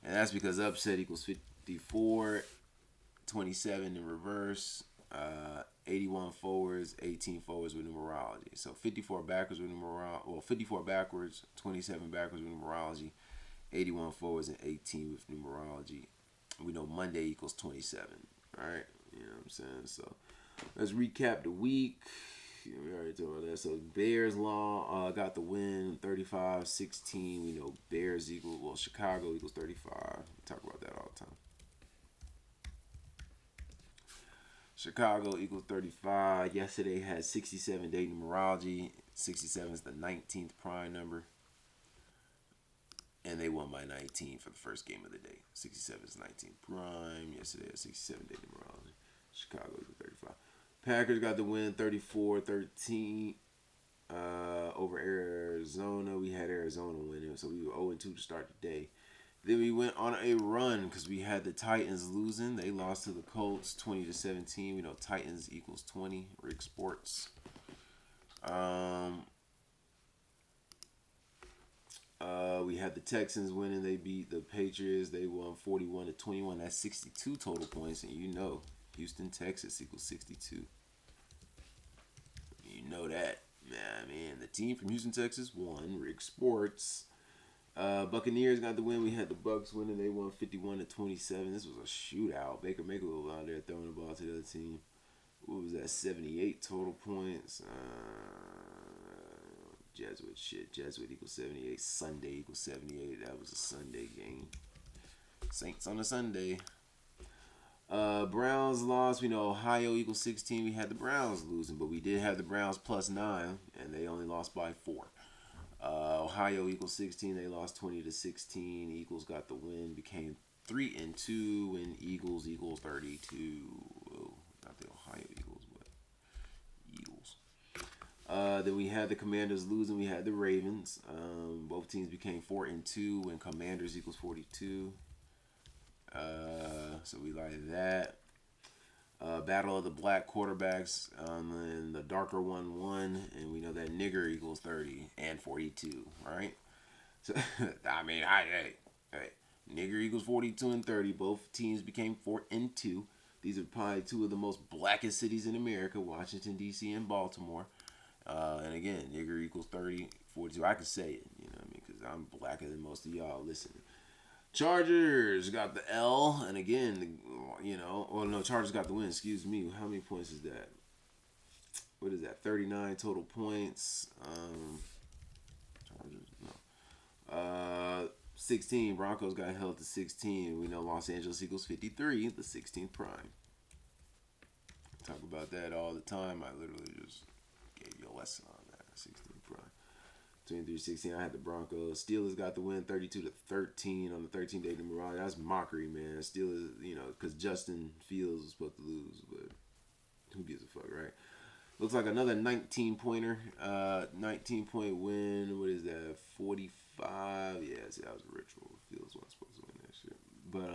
And that's because upset equals 54, 27 in reverse, 81 forwards, 18 forwards with numerology. So 54 backwards with numerology, 54 backwards, 27 backwards with numerology, 81 forwards, and 18 with numerology. We know Monday equals 27. All right, you know what I'm saying? So let's recap the week. We already talked about that. So Bears law got the win 35-16. We know Bears equals, well, Chicago equals 35. We talk about that all the time. Chicago equals 35. Yesterday had 67 day numerology. 67 is the 19th prime number. And they won by 19 for the first game of the day. 67 is 19th prime. Yesterday had 67 day numerology. Chicago equals 35. Packers got the win 34-13 over Arizona. We had Arizona winning, so we were 0-2 to start the day. Then we went on a run because we had the Titans losing. They lost to the Colts 20-17. We know Titans equals 20. Rick Sports. We had the Texans winning. They beat the Patriots. They won 41-21. That's 62 total points, and you know Houston, Texas equals 62. You know that. Man, the team from Houston, Texas won. Rick Sports. Buccaneers got the win. We had the Bucks winning. They won 51-27. This was a shootout. Baker Mayfield out there throwing the ball to the other team. What was that? 78 total points. Jesuit shit. Jesuit equals 78. Sunday equals 78. That was a Sunday game. Saints on a Sunday. Browns lost. We know Ohio equals 16. We had the Browns losing, but we did have the Browns plus 9, and they only lost by 4. Ohio equals 16. They lost 20-16. Eagles got the win. Became 3-2. And Eagles equals 32. Oh, not the Ohio Eagles, but Eagles. Then we had the Commanders losing. We had the Ravens. Both teams became 4-2. And Commanders equals 42. So we like that. Battle of the black quarterbacks, and the darker one won, and we know that nigger equals 30 and 42, right? So I mean, hey, nigger equals 42 and 30. Both teams became 4-2. These are probably two of the most blackest cities in America: Washington D.C. and Baltimore. And again, nigger equals 30, 42. I can say it, you know what I mean, because I'm blacker than most of y'all listening. Chargers got the L, and again, Chargers got the win. Excuse me. How many points is that? What is that? 39 total points. Chargers, no. 16. Broncos got held to 16. We know Los Angeles equals 53, the 16th prime. Talk about that all the time. I literally just gave you a lesson on that. 16th prime. 23-16, I had the Broncos. Steelers got the win 32-13 on the 13th-day numerology. That's mockery, man. Steelers, because Justin Fields was supposed to lose, but who gives a fuck, right? Looks like another 19-pointer. 19-point win. What is that? 45. Yeah, see, that was a ritual. Fields wasn't supposed to win that shit. But,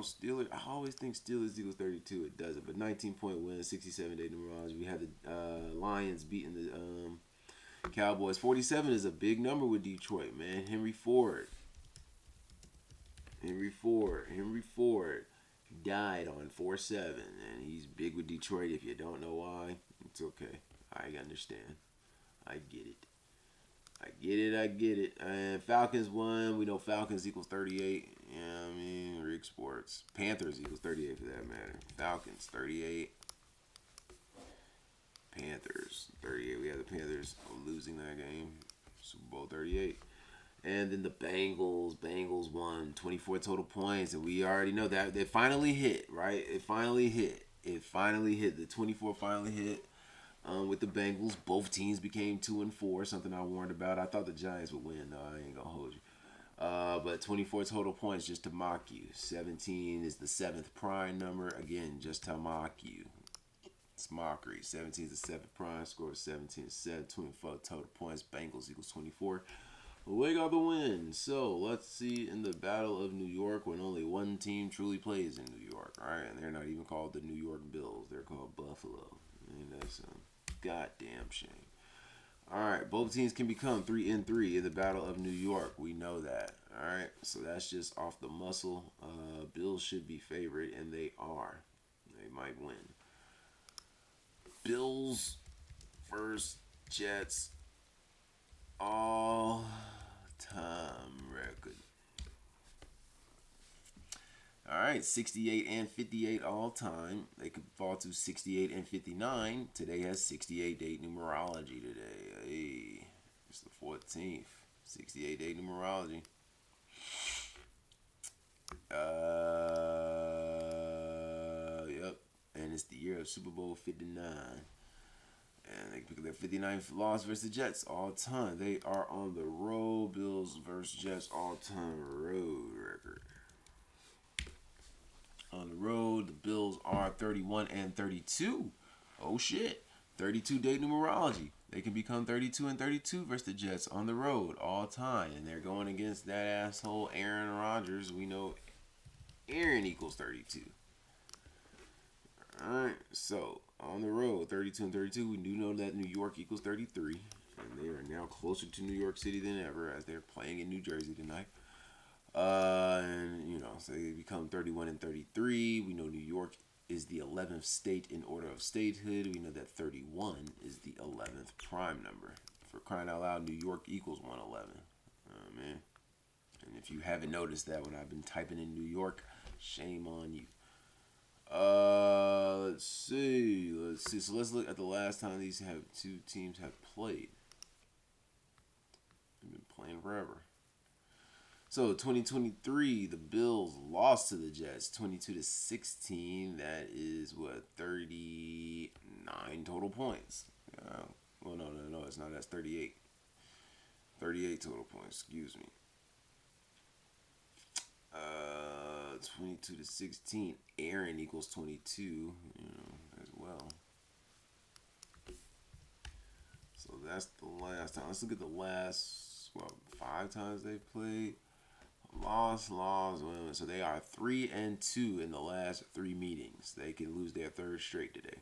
Steelers. I always think Steelers equals 32. It doesn't. But 19-point win, 67-day numerology. We had the Lions beating the Cowboys. 47 is a big number with Detroit, man. Henry Ford died on 4-7, and he's big with Detroit. If you don't know why, it's okay. I understand. I get it. And Falcons won. We know Falcons equals 38. Yeah, I mean, Rick Sports. Panthers equals 38 for that matter. Falcons, 38. Panthers, 38. We had the Panthers losing that game. Super Bowl 38. And then the Bengals won 24 total points. And we already know that. They finally hit, right? It finally hit. The 24 finally hit. With the Bengals, both teams became 2-4. Something I warned about. I thought the Giants would win. No, I ain't gonna hold you. But 24 total points just to mock you. 17 is the 7th prime number. Again, just to mock you. It's mockery. 17 is the 7th prime. Score 17 is 7. 24 total points. Bengals equals 24. We got the win. So let's see in the Battle of New York when only one team truly plays in New York. Alright, and they're not even called the New York Bills. They're called Buffalo. And that's a goddamn shame. Alright, both teams can become 3-3 in the Battle of New York. We know that. Alright, so that's just off the muscle. Bills should be favored, and they are. They might win. Bills versus Jets. All-time record. All right, 68 and 58 all time. They could fall to 68 and 59. Today has 68-day numerology today. Hey, it's the 14th. 68-day numerology. Yep. And it's the year of Super Bowl 59. And they pick up their 59th loss versus the Jets all time. They are on the road. Bills versus Jets all time road record. On the road, the Bills are 31 and 32. Oh shit. 32-day numerology. They can become 32 and 32 versus the Jets on the road all time. And they're going against that asshole Aaron Rodgers. We know Aaron equals 32. Alright, so on the road, 32 and 32. We do know that New York equals 33. And they are now closer to New York City than ever as they're playing in New Jersey tonight. And, so they become 31 and 33. We know New York is the 11th state in order of statehood. We know that 31 is the 11th prime number. For crying out loud, New York equals 111. Man. And if you haven't noticed that when I've been typing in New York, shame on you. Let's see. So let's look at the last time these two teams have played. They've been playing forever. So 2023, the Bills lost to the Jets 22-16. That is 39 total points. Well, no, it's not. That's 38. 38 total points. Excuse me. 22-16. Aaron equals 22. As well. So that's the last time. Let's look at the last 5 times they've played. Loss, win. So they are 3 and 2 in the last 3 meetings. They can lose their third straight today.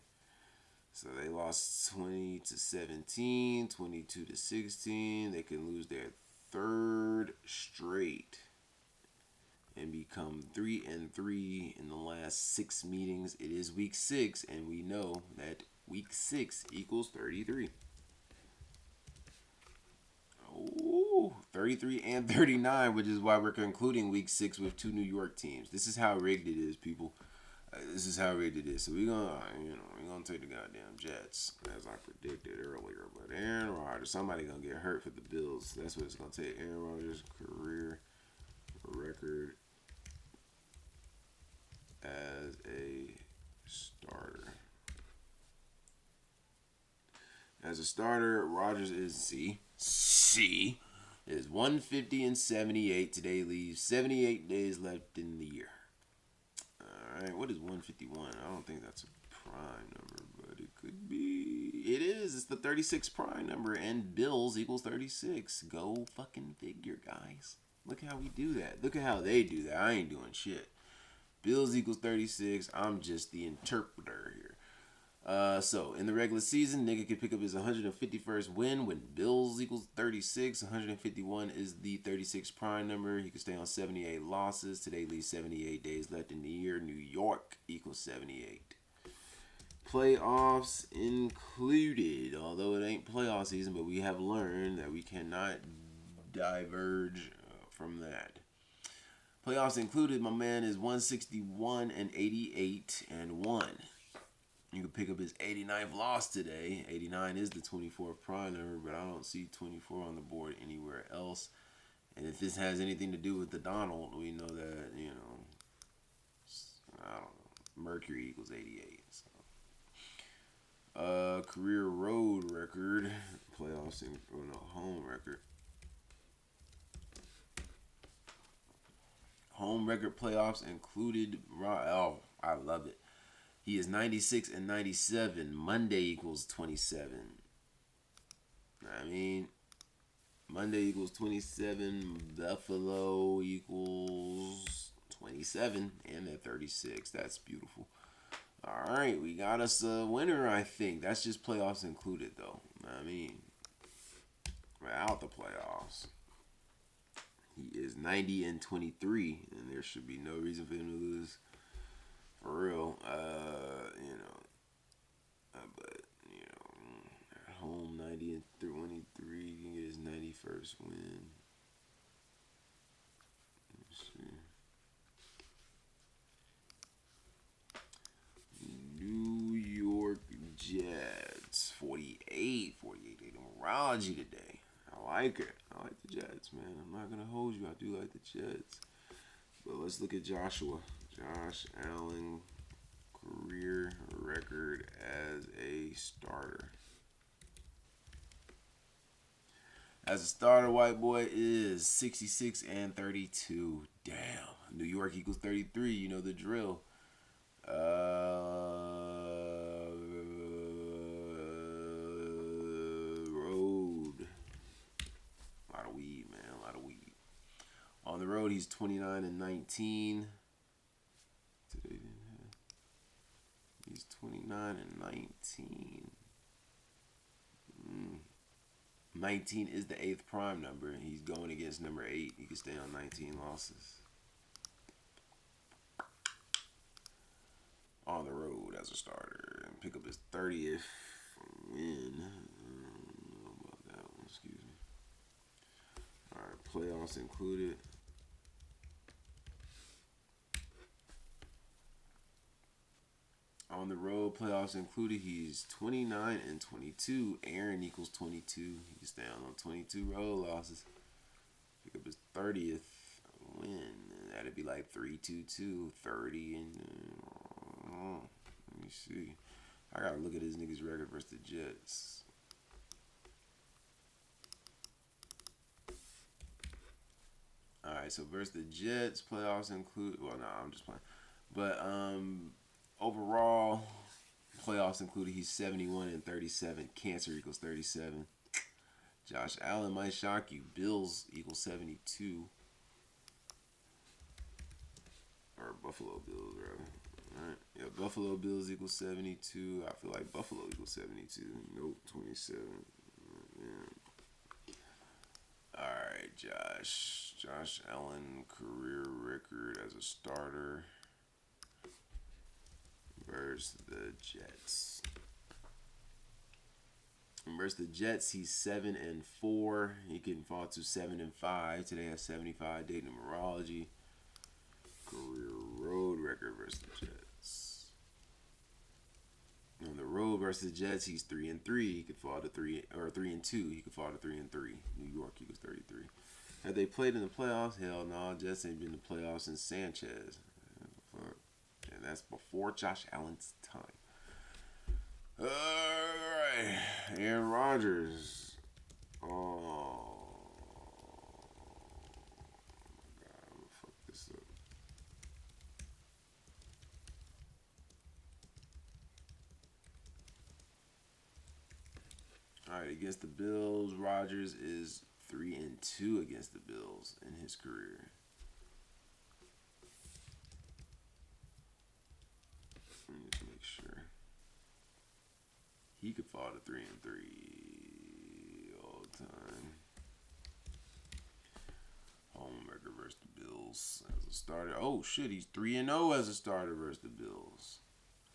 So they lost 20-17, 22-16. They can lose their third straight and become 3 and 3 in the last 6 meetings. It is week 6, and we know that week 6 equals 33. Ooh, 33 and 39, which is why we're concluding week 6 with 2 New York teams. This is how rigged it is, people. This is how rigged it is. So we're gonna take the goddamn Jets, as I predicted earlier. But Aaron Rodgers, somebody gonna get hurt for the Bills. That's what it's gonna take. Aaron Rodgers' career record as a starter. As a starter, Rodgers is C is 150 and 78. Today leaves 78 days left in the year. Alright, what is 151? I don't think that's a prime number, but it could be. It is. It's the 36 prime number, and Bills equals 36. Go fucking figure, guys. Look how we do that. Look at how they do that. I ain't doing shit. Bills equals 36. I'm just the interpreter here. So in the regular season, nigga could pick up his 151st win when Bills equals 36. 151 is the 36 prime number. He could stay on 78 losses. Today leaves 78 days left in the year. New York equals 78. Playoffs included, although it ain't playoff season, but we have learned that we cannot diverge from that. Playoffs included, my man is 161 and 88 and 1. You can pick up his 89th loss today. 89 is the 24th prime number, but I don't see 24 on the board anywhere else. And if this has anything to do with the Donald, we know that, I don't know, Mercury equals 88. So. Career road record, playoffs, home record. Home record playoffs included, oh, I love it. He is 96 and 97. Monday equals 27. I mean, Monday equals 27. Buffalo equals 27. And they're 36. That's beautiful. All right, we got us a winner, I think. That's just playoffs included, though. I mean, without the playoffs. He is 90 and 23. And there should be no reason for him to lose. For real, but at home 90 and 23, you can get his 91st win. Let's see. numerology today. I like it. I like the Jets, man. I'm not gonna hold you. I do like the Jets. But let's look at Joshua. Josh Allen career record as a starter. As a starter, white boy is 66 and 32. Damn. New York equals 33. You know the drill. Road. A lot of weed, man. A lot of weed. On the road, he's 29 and 19. Today, he's 29 and 19. 19 is the 8th prime number. He's going against number 8. He can stay on 19 losses. On the road as a starter and pick up his 30th win. I don't know about that one. Excuse me. All right, playoffs included. On the road, playoffs included, he's 29 and 22. Aaron equals 22. He can stay on 22 road losses. Pick up his 30th win. That'd be like 3-2-2, 30 and. Let me see. I gotta look at this nigga's record versus the Jets. Alright, so versus the Jets, playoffs include. Well, no, I'm just playing. But overall, playoffs included, he's 71 and 37. Cancer equals 37. Josh Allen might shock you. Bills equals 72. Or Buffalo Bills, rather. Alright. Yeah, Buffalo Bills equals 72. I feel like Buffalo equals 72. Nope, 27. Yeah. Alright, Josh Allen career record as a starter versus the Jets. And versus the Jets, he's 7 and 4. He can fall to 7 and 5. Today has 75 day numerology. Career road record versus the Jets. On the road versus the Jets, he's 3 and 3. He could fall to 3 and 2. He could fall to 3 and 3. New York equals 33. Have they played in the playoffs? Hell no. Jets ain't been in the playoffs since Sanchez. And that's before Josh Allen's time. Alright. Aaron Rodgers. Oh. All right, against the Bills, Rodgers is 3 and 2 against the Bills in his career. Let me just make sure. He could fall to 3 and 3 all the time. Home record versus the Bills as a starter. Oh shit, he's 3 and 0 as a starter versus the Bills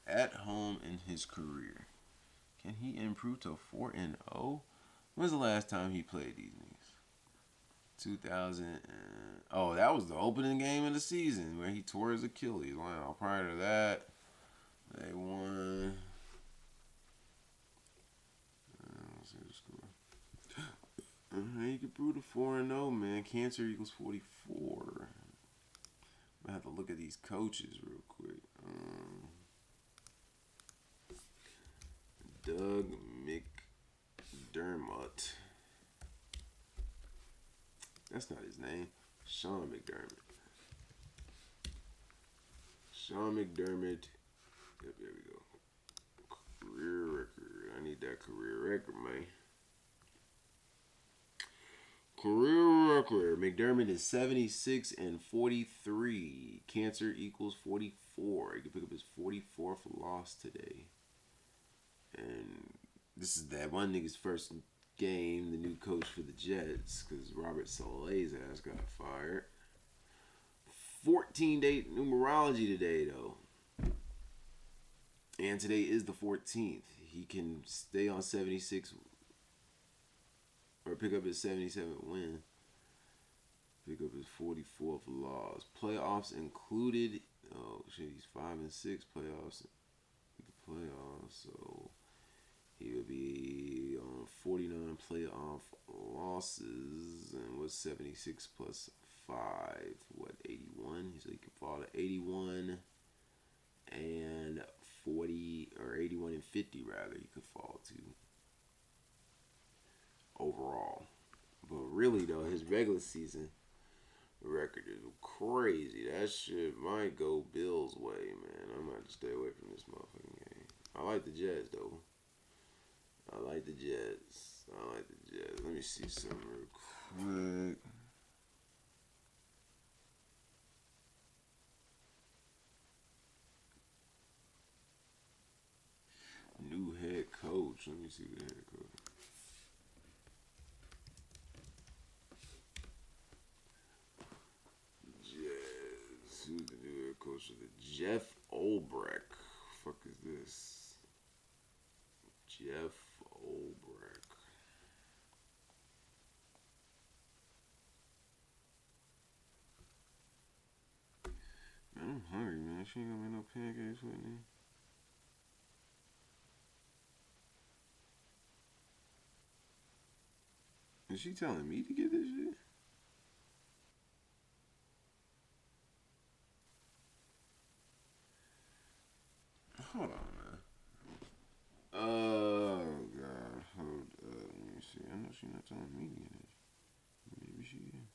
at home in his career. Can he improve to 4 and 0? When's the last time he played these niggas? 2000. Oh, that was the opening game of the season where he tore his Achilles. Wow. Prior to that, they won. Let's see the score. He could prove to 4 and 0, man. Cancer equals 44. I have to look at these coaches real quick. Doug McDermott. That's not his name. Sean McDermott. Sean McDermott. Yep, there we go. Career record. I need that career record, man. Career record. McDermott is 76 and 43. Cancer equals 44. He can pick up his 44th loss today. And this is that one nigga's first game, the new coach for the Jets, because Robert Saleh's ass got fired. 14-day numerology today, though. And today is the 14th. He can stay on 76 or pick up his 77th win. Pick up his 44th loss. Playoffs included. Oh, shit, he's 5 and 6 playoffs. So He would be on 49 playoff losses and was 76 plus 5. What, 81? So he could fall to 81 and 40, or 81 and 50 rather, he could fall to overall. But really though, his regular season record is crazy. That shit might go Bills' way, man. I might just stay away from this motherfucking game. I like the Jets though. I like the Jets. Let me see something real quick. New head coach. Let me see the head coach. Jets. Who's the new head coach of the Jeff Ulbrich? Fuck is this? Jeff Ulbrich. Man, I'm hungry, man. She ain't gonna make no pancakes with me. Is she telling me to get this shit? Hold on, man. Oh, God. Hold up. Let me see. I know she's not telling me to get it. Maybe she is.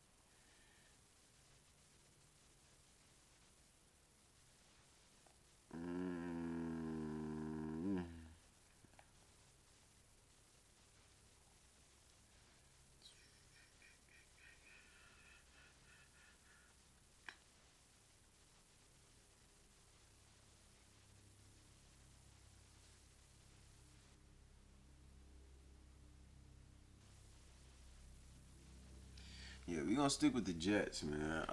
Yeah, we gonna stick with the Jets, man.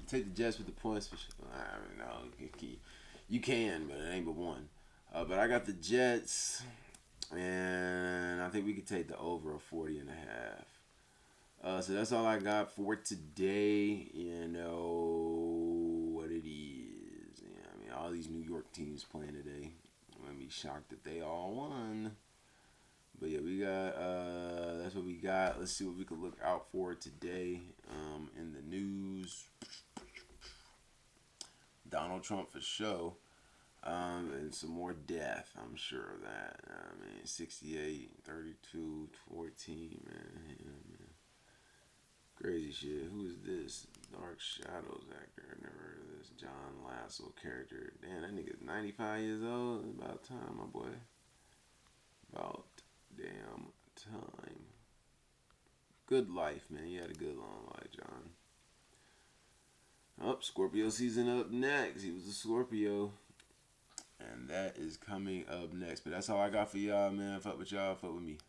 Take the Jets with the points for sure. I mean, no, you can, but it ain't but one. But I got the Jets, and I think we could take the over of 40 and a half. So that's all I got for today. You know what it is. Yeah, I mean, all these New York teams playing today. I'm gonna be shocked that they all won. But yeah, we got that's what we got. Let's see what we could look out for today in the news. Donald Trump for show, and some more death. I'm sure of that. I mean, 68, 32, 14, man. Yeah, man. Crazy shit. Who is this? Dark Shadows actor. I never heard of this. John Lasso character. Damn, that nigga's 95 years old. It's about time, my boy. About damn time. Good life, man. You had a good long life, John. Scorpio season up next. He was a Scorpio. And that is coming up next. But that's all I got for y'all, man. Fuck with y'all. Fuck with me.